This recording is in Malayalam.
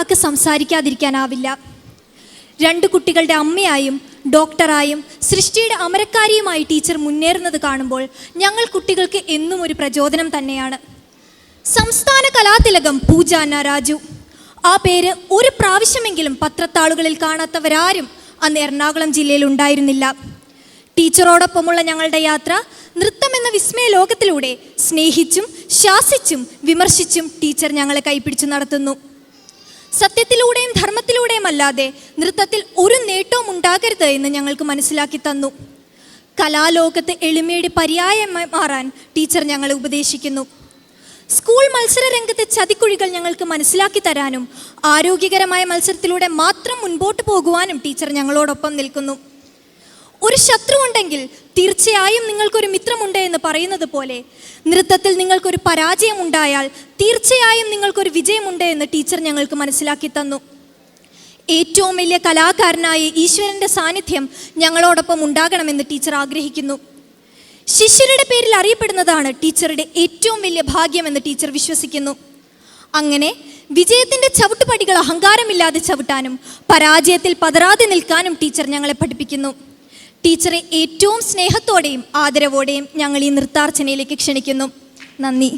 വാക്ക് സംസാരിക്കാതിരിക്കാനാവില്ല. 2 കുട്ടികളുടെ അമ്മയായും ഡോക്ടറായും സൃഷ്ടിയുടെ അമരക്കാരിയുമായി ടീച്ചർ മുന്നേറുന്നത് കാണുമ്പോൾ ഞങ്ങൾ കുട്ടികൾക്ക് എന്നും ഒരു പ്രചോദനം തന്നെയാണ്. സംസ്ഥാന കലാതിലകം പൂജ അന്ന രാജു. ആ പേര് ഒരു പ്രാവശ്യമെങ്കിലും പത്രത്താളുകളിൽ കാണാത്തവരാരും അന്ന് എറണാകുളം ജില്ലയിൽ ഉണ്ടായിരുന്നില്ല. ടീച്ചറോടൊപ്പമുള്ള ഞങ്ങളുടെ യാത്ര നൃത്തം എന്ന വിസ്മയ ലോകത്തിലൂടെ സ്നേഹിച്ചും ശാസിച്ചും വിമർശിച്ചും ടീച്ചർ ഞങ്ങളെ കൈപിടിച്ചു നടത്തുന്നു. സത്യത്തിലൂടെയും ധർമ്മത്തിലൂടെയും അല്ലാതെ നൃത്തത്തിൽ ഒരു നേട്ടവും ഉണ്ടാകരുത് എന്ന് ഞങ്ങൾക്ക് മനസ്സിലാക്കി തന്നു. കലാലോകത്ത് എളിമയുടെ പര്യായമായി മാറാൻ ടീച്ചർ ഞങ്ങളെ ഉപദേശിക്കുന്നു. സ്കൂൾ മത്സര രംഗത്തെ ചതിക്കുഴികൾ ഞങ്ങൾക്ക് മനസ്സിലാക്കി തരാനും ആരോഗ്യകരമായ മത്സരത്തിലൂടെ മാത്രം മുൻപോട്ട് പോകുവാനും ടീച്ചർ ഞങ്ങളോടൊപ്പം നിൽക്കുന്നു. ഒരു ശത്രു ഉണ്ടെങ്കിൽ തീർച്ചയായും നിങ്ങൾക്കൊരു മിത്രമുണ്ട് എന്ന് പറയുന്നത് പോലെ നൃത്തത്തിൽ നിങ്ങൾക്കൊരു പരാജയം ഉണ്ടായാൽ തീർച്ചയായും നിങ്ങൾക്കൊരു വിജയമുണ്ട് എന്ന് ടീച്ചർ ഞങ്ങൾക്ക് മനസ്സിലാക്കി തന്നു. ഏറ്റവും വലിയ കലാകാരനായ ഈശ്വരൻ്റെ സാന്നിധ്യം ഞങ്ങളോടൊപ്പം ഉണ്ടാകണമെന്ന് ടീച്ചർ ആഗ്രഹിക്കുന്നു. ശിഷ്യരുടെ പേരിൽ അറിയപ്പെടുന്നതാണ് ടീച്ചറുടെ ഏറ്റവും വലിയ ഭാഗ്യമെന്ന് ടീച്ചർ വിശ്വസിക്കുന്നു. അങ്ങനെ വിജയത്തിൻ്റെ ചവിട്ടുപടികൾ അഹങ്കാരമില്ലാതെ ചവിട്ടാനും പരാജയത്തിൽ പതറാതെ നിൽക്കാനും ടീച്ചർ ഞങ്ങളെ പഠിപ്പിക്കുന്നു. ടീച്ചറെ ഏറ്റവും സ്നേഹത്തോടെയും ആദരവോടെയും ഞങ്ങൾ ഈ നൃത്താർച്ചനയിലേക്ക് ക്ഷണിക്കുന്നു. നന്ദി.